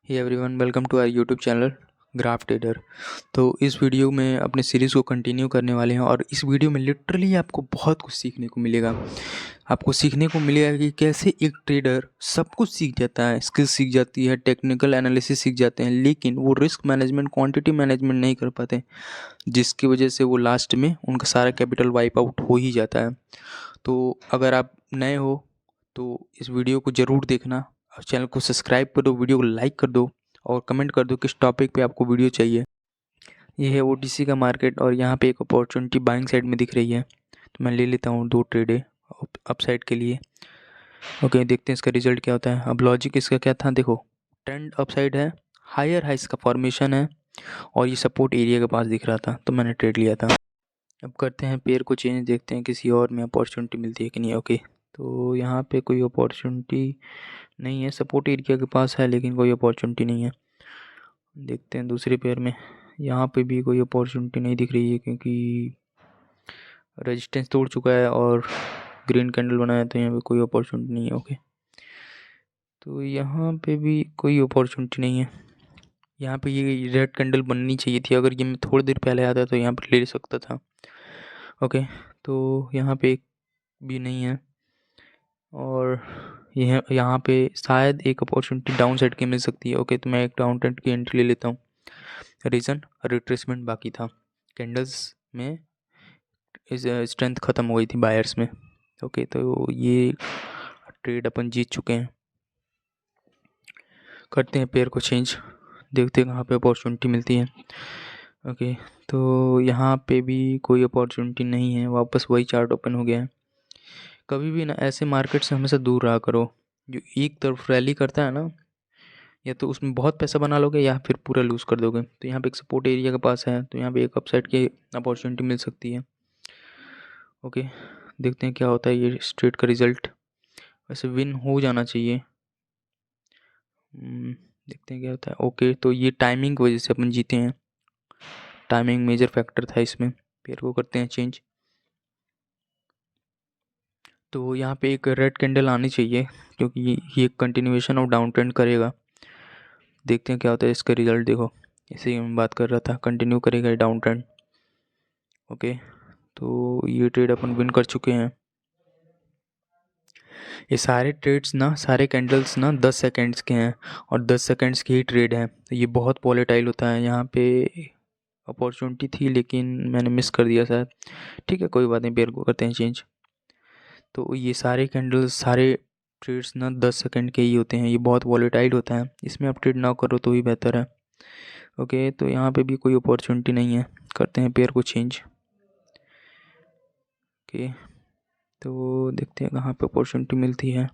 Hey everyone, welcome to our YouTube channel graph trader. तो इस video में अपने सीरीज़ को कंटिन्यू करने वाले हैं और इस वीडियो में लिटरली आपको बहुत कुछ सीखने को मिलेगा। आपको सीखने को मिलेगा कि कैसे एक ट्रेडर सब कुछ सीख जाता है, स्किल्स सीख जाती है, टेक्निकल एनालिसिस सीख जाते हैं, लेकिन वो रिस्क मैनेजमेंट, क्वांटिटी मैनेजमेंट नहीं कर पाते, जिसकी वजह से वो लास्ट में उनका सारा कैपिटल वाइप आउट हो ही जाता है। तो अगर आप नए हो तो इस वीडियो को ज़रूर देखना और चैनल को सब्सक्राइब कर दो, वीडियो को लाइक कर दो और कमेंट कर दो किस टॉपिक पे आपको वीडियो चाहिए। ये है ओटीसी का मार्केट और यहाँ पे एक अपॉर्चुनिटी बाइंग साइड में दिख रही है, तो मैं ले लेता हूँ 2 ट्रेड है अप साइड के लिए। ओके, देखते हैं इसका रिजल्ट क्या होता है। अब लॉजिक इसका क्या था, देखो ट्रेंड अप साइड है, हायर हाइस का फॉर्मेशन है और ये सपोर्ट एरिया के पास दिख रहा था, तो मैंने ट्रेड लिया था। अब करते हैं पेयर को चेंज, देखते हैं किसी और में अपॉर्चुनिटी मिलती है कि नहीं। ओके, तो यहाँ पे कोई अपॉर्चुनिटी नहीं है, सपोर्ट एरिया के पास है लेकिन कोई अपॉर्चुनिटी नहीं है। देखते हैं दूसरे पेयर में, यहाँ पे भी कोई अपॉर्चुनिटी नहीं दिख रही है क्योंकि रेजिस्टेंस तोड़ चुका है और ग्रीन कैंडल बनाया, तो यहाँ पे कोई अपॉर्चुनिटी नहीं है। ओके, तो यहाँ पे भी कोई अपॉर्चुनिटी नहीं है। यहाँ पे ये रेड कैंडल बननी चाहिए थी, अगर ये मैं थोड़ी देर पहले आता तो यहाँ पर ले सकता था। ओके, तो यहाँ पे भी नहीं है और यहाँ पे शायद एक अपॉर्चुनिटी डाउन साइड की मिल सकती है। ओके, तो मैं एक डाउन ट्रेंड की एंट्री ले लेता हूँ। रीज़न रिट्रेसमेंट बाकी था, कैंडल्स में इस स्ट्रेंथ ख़त्म हो गई थी बायर्स में। ओके, तो ये ट्रेड अपन जीत चुके हैं। करते हैं पेयर को चेंज, देखते हैं कहाँ पे अपॉर्चुनिटी मिलती है। ओके, तो यहाँ पे भी कोई अपॉर्चुनिटी नहीं है, वापस वही चार्ट ओपन हो गया है। कभी भी ना ऐसे मार्केट से हमेशा दूर रहा करो, जो एक तरफ रैली करता है ना, या तो उसमें बहुत पैसा बना लोगे या फिर पूरा लूज़ कर दोगे। तो यहाँ पे एक सपोर्ट एरिया के पास है, तो यहाँ पे एक अपसाइड की अपॉर्चुनिटी मिल सकती है। ओके, देखते हैं क्या होता है ये स्ट्रेट का रिजल्ट। वैसे विन हो जाना चाहिए, देखते हैं क्या होता है। ओके, तो ये टाइमिंग की वजह से अपन जीते हैं, टाइमिंग मेजर फैक्टर था इसमें। पेयर को करते हैं चेंज, तो यहाँ पे एक रेड कैंडल आनी चाहिए क्योंकि ये कंटिन्यूएशन ऑफ डाउन ट्रेंड करेगा। देखते हैं क्या होता है इसका रिजल्ट। देखो, इसे ही मैं बात कर रहा था, कंटिन्यू करेगा डाउन ट्रेंड। ओके, तो ये ट्रेड अपन विन कर चुके हैं। ये सारे ट्रेड्स ना, सारे कैंडल्स ना 10 सेकेंड्स के हैं और 10 सेकेंड्स की ही ट्रेड है, तो ये बहुत वॉलेटाइल होता है। यहाँ पे अपॉर्चुनिटी थी लेकिन मैंने मिस कर दिया शायद। ठीक है, कोई बात नहीं, पेयर को करते हैं चेंज। तो ये सारे कैंडल्स, सारे ट्रेड्स ना 10 सेकेंड के ही होते हैं, ये बहुत वॉलेटाइल होता है, इसमें आप ट्रेड ना करो तो ही बेहतर है। ओके, तो यहाँ पे भी कोई अपॉर्चुनिटी नहीं है, करते हैं पेयर को चेंज। ओके, तो देखते हैं कहाँ पे अपॉर्चुनिटी मिलती है।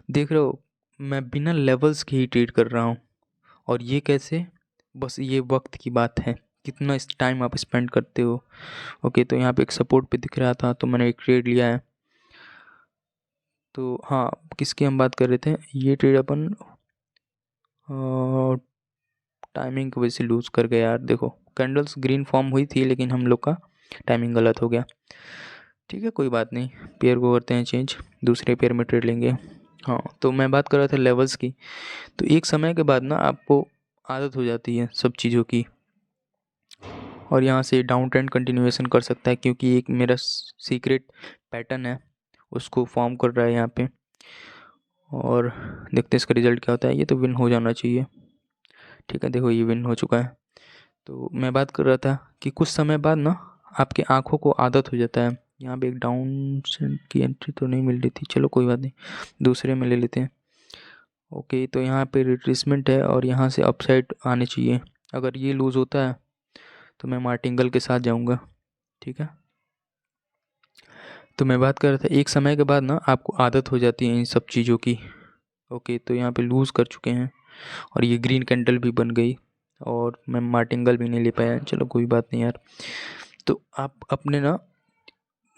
देख रहे हो, मैं बिना लेवल्स के ही ट्रेड कर रहा हूँ, और ये कैसे, बस ये वक्त की बात है, कितना इस टाइम आप स्पेंड करते हो। ओके, तो यहाँ पे एक सपोर्ट पे दिख रहा था तो मैंने एक ट्रेड लिया है। तो हाँ, किसकी हम बात कर रहे थे, ये ट्रेड अपन टाइमिंग की वजह से लूज़ कर गए यार। देखो कैंडल्स ग्रीन फॉर्म हुई थी लेकिन हम लोग का टाइमिंग गलत हो गया। ठीक है, कोई बात नहीं, पेयर को करते हैं चेंज, दूसरे पेयर में ट्रेड लेंगे। हाँ, तो मैं बात कर रहा था लेवल्स की। तो एक समय के बाद ना आपको आदत हो जाती है सब चीज़ों की, और यहाँ से डाउन ट्रेंड कंटिन्यूएशन कर सकता है क्योंकि एक मेरा सीक्रेट पैटर्न है उसको फॉर्म कर रहा है यहाँ पे। और देखते हैं इसका रिजल्ट क्या होता है। ये तो विन हो जाना चाहिए। ठीक है, देखो ये विन हो चुका है। तो मैं बात कर रहा था कि कुछ समय बाद ना आपकी आँखों को आदत हो जाता है। यहाँ पे एक डाउन ट्रेंड की एंट्री तो नहीं मिल रही थी, चलो कोई बात नहीं, दूसरे में ले लेते हैं। ओके, तो यहाँ पे रिट्रेसमेंट है और यहाँ से अपसाइड आने चाहिए। अगर ये लूज़ होता है तो मैं मार्टिंगल के साथ जाऊँगा। ठीक है, तो मैं बात कर रहा था एक समय के बाद ना आपको आदत हो जाती है इन सब चीज़ों की। ओके, तो यहाँ पे लूज़ कर चुके हैं और ये ग्रीन कैंडल भी बन गई और मैं मार्टिंगल भी नहीं ले पाया, चलो कोई बात नहीं यार। तो आप अपने ना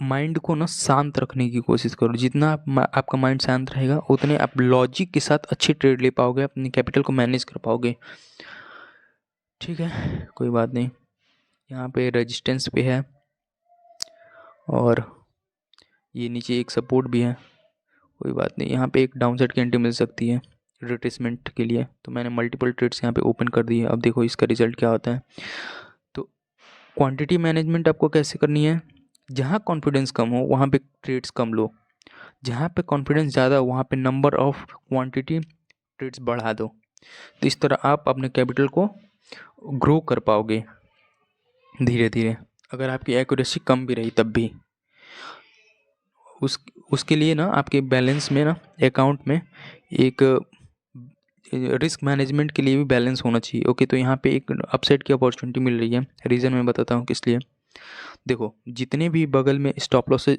माइंड को ना शांत रखने की कोशिश करो, जितना आपका माइंड शांत रहेगा उतने आप लॉजिक के साथ अच्छी ट्रेड ले पाओगे, अपनी कैपिटल को मैनेज कर पाओगे। ठीक है, कोई बात नहीं, यहाँ पे रेजिस्टेंस पे है और ये नीचे एक सपोर्ट भी है, कोई बात नहीं, यहाँ पे एक डाउन साइड की एंट्री मिल सकती है। रिट्रेसमेंट के लिए। तो मैंने मल्टीपल ट्रेड्स यहाँ पे ओपन कर दिए। अब देखो इसका रिजल्ट क्या होता है। तो क्वांटिटी मैनेजमेंट आपको कैसे करनी है, जहाँ कॉन्फिडेंस कम हो वहाँ पे ट्रेड्स कम लो, जहाँ पे कॉन्फिडेंस ज़्यादा हो वहाँ पे नंबर ऑफ क्वांटिटी ट्रेड्स बढ़ा दो। तो इस तरह आप अपने कैपिटल को ग्रो कर पाओगे धीरे धीरे, अगर आपकी एक्यूरेसी कम भी रही तब भी। उसके लिए ना आपके बैलेंस में ना, अकाउंट में एक रिस्क मैनेजमेंट के लिए भी बैलेंस होना चाहिए। ओके, तो यहाँ पे एक अपसाइड की अपॉर्चुनिटी मिल रही है। रीज़न मैं बताता हूँ किस लिए। देखो जितने भी बगल में स्टॉप लॉसेस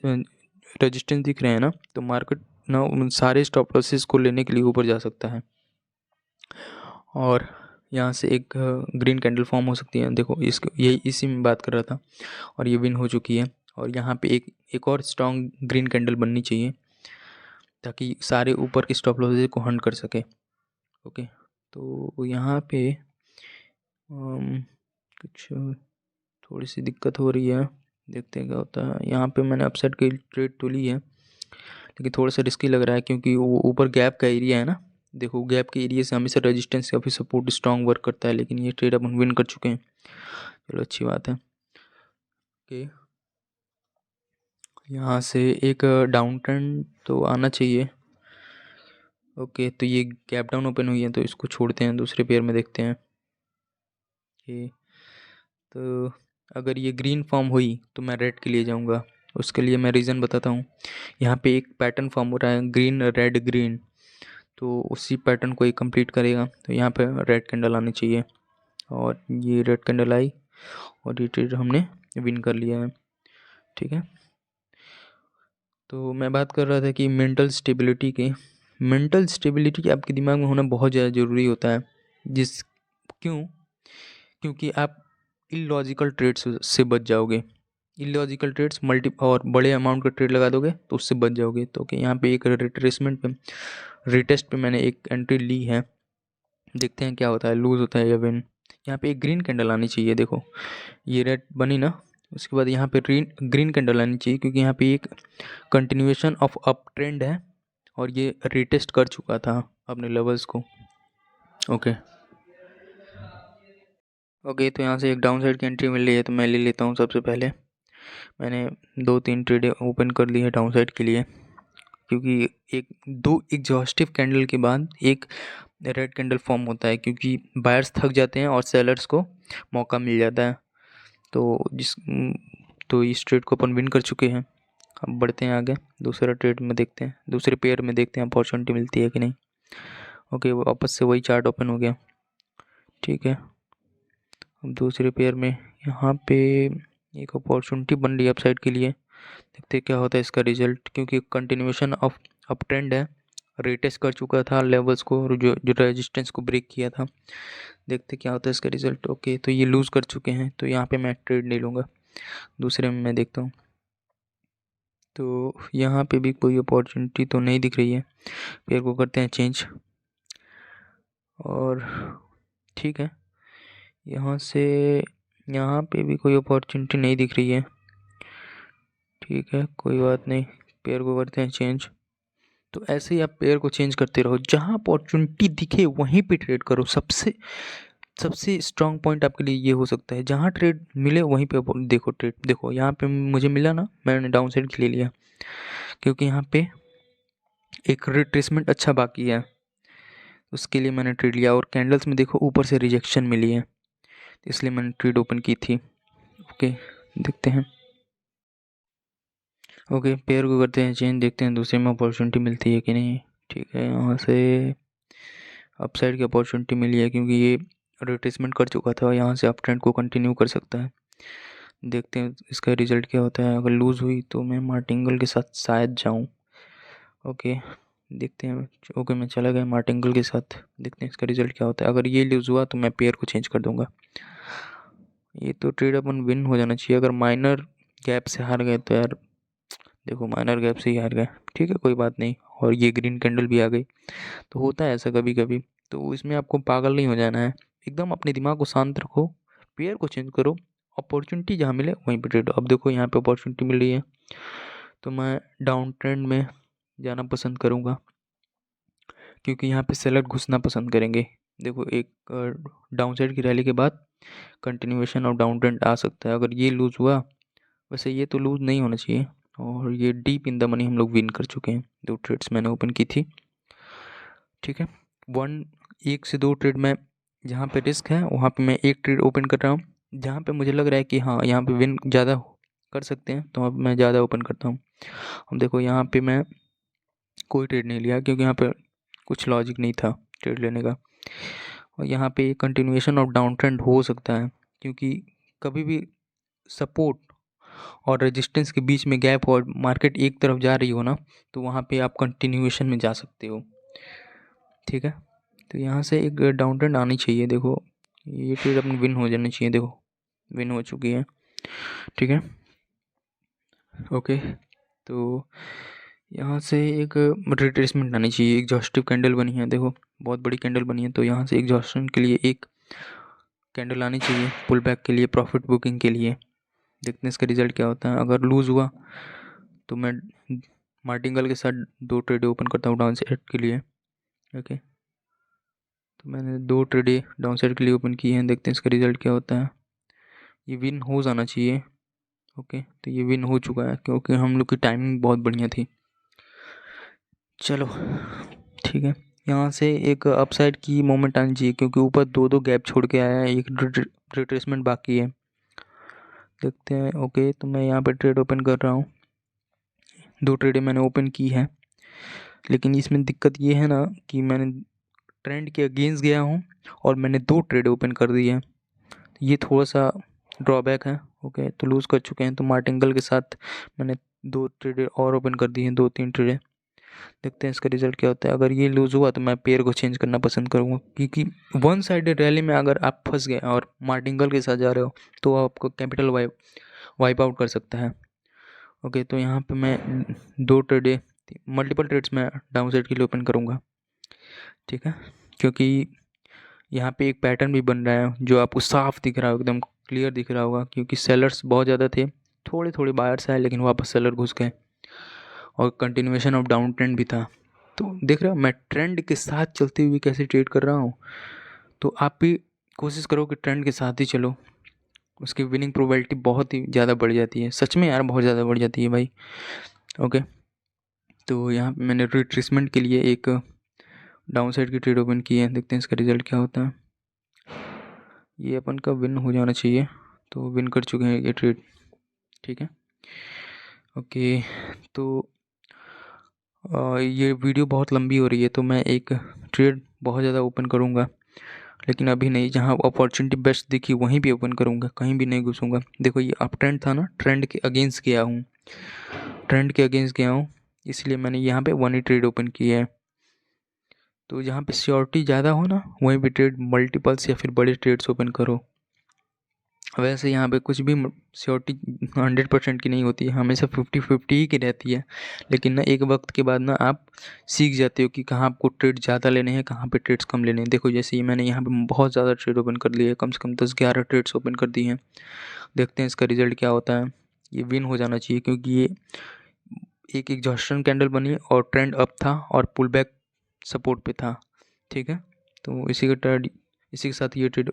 रेजिस्टेंस दिख रहे हैं ना, तो मार्केट ना उन सारे स्टॉप लॉसेस को लेने के लिए ऊपर जा सकता है, और यहाँ से एक ग्रीन कैंडल फॉर्म हो सकती है। देखो इसको यही इसी में बात कर रहा था, और ये विन हो चुकी है। और यहाँ पे एक और स्ट्रॉन्ग ग्रीन कैंडल बननी चाहिए ताकि सारे ऊपर के स्टॉप लॉसेस को हंट कर सके। ओके, तो यहाँ पे कुछ थोड़ी सी दिक्कत हो रही है, देखते हैं क्या होता है। यहाँ पे मैंने अपसाइड की ट्रेड तो ली है, लेकिन थोड़ा सा रिस्की लग रहा है क्योंकि वो ऊपर गैप का एरिया है ना। देखो गैप के एरिया से हमेशा रेजिस्टेंस या फिर सपोर्ट स्ट्रॉन्ग वर्क करता है, लेकिन ये ट्रेड अपन विन कर चुके हैं। चलो अच्छी बात है। ओके, यहाँ से एक डाउन ट्रेंड तो आना चाहिए। ओके, तो ये गैप डाउन ओपन हुई है तो इसको छोड़ते हैं, दूसरे पेयर में देखते हैं। ओके, तो अगर ये ग्रीन फॉर्म हुई तो मैं रेड के लिए जाऊँगा। उसके लिए मैं रीज़न बताता हूँ। यहाँ पे एक पैटर्न फॉर्म हो रहा है, ग्रीन रेड ग्रीन, तो उसी पैटर्न को ये कंप्लीट करेगा। तो यहाँ पे रेड कैंडल आनी चाहिए, और ये रेड कैंडल आई और ये ट्रेड हमने विन कर लिया है। ठीक है, तो मैं बात कर रहा था कि मेंटल स्टेबिलिटी आपके दिमाग में होना बहुत ज़्यादा ज़रूरी होता है। क्योंकि आप इलॉजिकल ट्रेड्स से बच जाओगे। इलॉजिकल ट्रेड्स मल्टी और बड़े अमाउंट का ट्रेड लगा दोगे तो उससे बच जाओगे। तो ओके, यहाँ पे एक रिटेस्ट पे मैंने एक एंट्री ली है, देखते हैं क्या होता है, लूज़ होता है या विन। यहाँ पे एक ग्रीन कैंडल आनी चाहिए। देखो ये रेड बनी ना, उसके बाद यहाँ पे ग्रीन कैंडल आनी चाहिए, क्योंकि यहाँ पे एक कंटिन्यूएशन ऑफ अप ट्रेंड है और ये रिटेस्ट कर चुका था अपने लेवल्स को। ओके ओके, तो यहाँ से एक डाउन साइड की एंट्री मिल रही है, तो मैं ले लेता हूँ। सबसे पहले मैंने 2-3 ट्रेड ओपन कर ली है डाउन साइड के लिए, क्योंकि दो एग्जॉस्टिव कैंडल के बाद एक रेड कैंडल फॉर्म होता है, क्योंकि बायर्स थक जाते हैं और सेलर्स को मौका मिल जाता है। तो इस ट्रेड को अपन विन कर चुके हैं। अब बढ़ते हैं आगे, दूसरा ट्रेड में देखते हैं, दूसरे पेयर में देखते हैं अपॉर्चुनिटी मिलती है कि नहीं। ओके, वापस से वही चार्ट ओपन हो गया। ठीक है, अब दूसरे पेयर में यहाँ पे एक अपॉर्चुनिटी बन रही है अपसाइड के लिए, देखते क्या होता है इसका रिजल्ट। क्योंकि कंटिन्यूएशन ऑफ अप ट्रेंड है, रिटेस्ट कर चुका था लेवल्स को, जो रेजिस्टेंस को ब्रेक किया था। देखते क्या होता है इसका रिजल्ट। ओके, तो ये लूज़ कर चुके हैं, तो यहाँ पे मैं ट्रेड नहीं लूँगा, दूसरे में मैं देखता हूँ। तो यहाँ पे भी कोई अपॉर्चुनिटी तो नहीं दिख रही है, पेयर को करते हैं चेंज। और ठीक है, यहाँ से यहाँ पे भी कोई अपॉर्चुनिटी नहीं दिख रही है। ठीक है, कोई बात नहीं, पेयर को करते हैं चेंज। तो ऐसे ही आप पेयर को चेंज करते रहो, जहाँ अपॉर्चुनिटी दिखे वहीं पे ट्रेड करो। सबसे स्ट्रॉन्ग पॉइंट आपके लिए ये हो सकता है, जहाँ ट्रेड मिले वहीं पे देखो ट्रेड। देखो यहाँ पे मुझे मिला ना, मैंने डाउन साइड ले लिया, क्योंकि यहाँ पे एक रिट्रेसमेंट अच्छा बाकी है, उसके लिए मैंने ट्रेड लिया। और कैंडल्स में देखो ऊपर से रिजेक्शन मिली है, इसलिए मैंने ट्रेड ओपन की थी। ओके, देखते हैं। ओके, पेयर को करते हैं चेंज, देखते हैं दूसरे में अपॉर्चुनिटी मिलती है कि नहीं। ठीक है, यहाँ से अपसाइड की अपॉर्चुनिटी मिली है, क्योंकि ये रिट्रेसमेंट कर चुका था, यहाँ से अप ट्रेंड को कंटिन्यू कर सकता है। देखते हैं इसका रिजल्ट क्या होता है। अगर लूज़ हुई तो मैं मार्टिंगल के साथ शायद जाऊँ। ओके, देखते हैं। ओके, मैं चला गया मार्टिंगल के साथ, देखते हैं इसका रिजल्ट क्या होता है। अगर ये लूज़ हुआ तो मैं पेयर को चेंज कर दूंगा। ये तो ट्रेड अपन विन हो जाना चाहिए। अगर माइनर गैप से हार गए तो यार, देखो माइनर गैप से ही हार गए। ठीक है, कोई बात नहीं। और ये ग्रीन कैंडल भी आ गई, तो होता है ऐसा कभी कभी। तो इसमें आपको पागल नहीं हो जाना है, एकदम अपने दिमाग को शांत रखो, पेयर को चेंज करो, अपॉर्चुनिटी जहाँ मिले वहीं पे ट्रेड। अब देखो यहाँ पे अपॉर्चुनिटी मिल रही है, तो मैं डाउन ट्रेंड में जाना पसंद करूँगा, क्योंकि यहाँ पे सेलर घुसना पसंद करेंगे। देखो एक डाउन साइड की रैली के बाद कंटिन्यूएशन ऑफ डाउन ट्रेंड आ सकता है। अगर ये लूज़ हुआ, वैसे ये तो लूज़ नहीं होना चाहिए, और ये डीप इन द मनी हम लोग विन कर चुके हैं। 2 ट्रेड्स मैंने ओपन की थी, ठीक है। 1 से 2 ट्रेड में जहाँ पे रिस्क है वहाँ पे मैं 1 ट्रेड ओपन कर रहा हूँ। जहाँ पे मुझे लग रहा है कि हाँ यहाँ पे विन ज़्यादा कर सकते हैं, तो अब मैं ज़्यादा ओपन करता हूँ। अब देखो यहाँ पे मैं कोई ट्रेड नहीं लिया, क्योंकि यहाँ पे कुछ लॉजिक नहीं था ट्रेड लेने का। और यहाँ पे कंटिन्यूएशन ऑफ डाउन ट्रेंड हो सकता है, क्योंकि कभी भी सपोर्ट और रेजिस्टेंस के बीच में गैप और मार्केट एक तरफ जा रही हो ना, तो वहाँ पे आप कंटिन्यूएशन में जा सकते हो, ठीक है। तो यहाँ से एक डाउन ट्रेंड आनी चाहिए। देखो ये ट्रेड अपनी विन हो जानी चाहिए, देखो विन हो चुकी है, ठीक है। ओके, तो यहाँ से एक रिट्रेसमेंट आनी चाहिए। एग्जॉस्टिव कैंडल बनी है, देखो बहुत बड़ी कैंडल बनी है, तो यहाँ से एग्जॉस्शन के लिए एक कैंडल आनी चाहिए, पुल बैक के लिए, प्रॉफिट बुकिंग के लिए। देखते हैं इसका रिजल्ट क्या होता है। अगर लूज़ हुआ तो मैं मार्टिंगल के साथ 2 ट्रेड ओपन करता हूँ डाउन साइड के लिए, ओके। तो मैंने 2 ट्रेड डाउन साइड के लिए ओपन किए हैं, देखते हैं इसका रिजल्ट क्या होता है। ये विन हो जाना चाहिए, ओके। तो ये विन हो चुका है, क्योंकि हम लोग की टाइमिंग बहुत बढ़िया थी। चलो ठीक है, यहाँ से एक अपसाइड की मोमेंट आनी चाहिए, क्योंकि ऊपर 2 गैप छोड़ के आया है, एक रिट्रेसमेंट बाकी है, देखते हैं। ओके, तो मैं यहाँ पे ट्रेड ओपन कर रहा हूँ। 2 ट्रेडें मैंने ओपन की है, लेकिन इसमें दिक्कत ये है ना कि मैंने ट्रेंड के अगेंस्ट गया हूँ और मैंने 2 ट्रेड ओपन कर दी है, ये थोड़ा सा ड्रॉबैक है, ओके। तो लूज़ कर चुके हैं, तो मार्टिंगल के साथ मैंने 2 ट्रेड और ओपन कर दी हैं, 2-3 ट्रेडें। देखते हैं इसका रिजल्ट क्या होता है। अगर ये लूज़ हुआ तो मैं पेयर को चेंज करना पसंद करूँगा, क्योंकि वन साइडेड रैली में अगर आप फंस गए और मार्टिंगल के साथ जा रहे हो तो आपको कैपिटल वाइप आउट कर सकता है, ओके। तो यहाँ पे मैं 2 ट्रेडें, मल्टीपल ट्रेड्स मैं डाउन साइड के लिए ओपन करूँगा, ठीक है। क्योंकि यहाँ पे एक पैटर्न भी बन रहा है जो आपको साफ दिख रहा है, एकदम क्लियर दिख रहा होगा, क्योंकि सेलर्स बहुत ज़्यादा थे, थोड़े थोड़े बायर्स आए, लेकिन वापस सेलर घुस गए, और कंटिन्यूएशन ऑफ डाउन ट्रेंड भी था। तो देख रहे हो मैं ट्रेंड के साथ चलते हुए कैसे ट्रेड कर रहा हूँ। तो आप भी कोशिश करो कि ट्रेंड के साथ ही चलो, उसकी विनिंग प्रोबेबिलिटी बहुत ही ज़्यादा बढ़ जाती है, सच में यार बहुत ज़्यादा बढ़ जाती है भाई, ओके। तो यहाँ पे मैंने रिट्रेसमेंट के लिए एक डाउन साइड की ट्रेड ओपन की है, देखते हैं इसका रिजल्ट क्या होता है। ये अपन का विन हो जाना चाहिए, तो विन कर चुके हैं ये ट्रेड, ठीक है, ओके। तो ये वीडियो बहुत लंबी हो रही है, तो मैं एक ट्रेड बहुत ज़्यादा ओपन करूँगा, लेकिन अभी नहीं। जहाँ अपॉर्चुनिटी बेस्ट दिखी वहीं भी ओपन करूँगा, कहीं भी नहीं घुसूँगा। देखो ये अप ट्रेंड था ना, ट्रेंड के अगेंस्ट गया हूँ, ट्रेंड के अगेंस्ट गया हूँ, इसलिए मैंने यहाँ पे 1 ही ट्रेड ओपन की है। तो जहाँ पे श्योरिटी ज़्यादा हो ना, वहीं भी ट्रेड मल्टीपल्स या फिर बड़े ट्रेड्स ओपन करो। वैसे यहाँ पे कुछ भी श्योरिटी 100% की नहीं होती है, हमेशा 50-50 ही की रहती है। लेकिन ना एक वक्त के बाद ना आप सीख जाते हो कि कहाँ आपको ट्रेड ज़्यादा लेने हैं, कहाँ पे ट्रेड्स कम लेने हैं। देखो जैसे ये मैंने यहाँ पे बहुत ज़्यादा ट्रेड ओपन कर लिए, कम से कम 10-11 ट्रेड्स ओपन कर दिए हैं। देखते हैं इसका रिजल्ट क्या होता है। ये विन हो जाना चाहिए, क्योंकि ये एक एग्जॉस्शन कैंडल बनी और ट्रेंड अप था और पुल बैक सपोर्ट पे था, ठीक है। तो इसी के साथ ये ट्रेड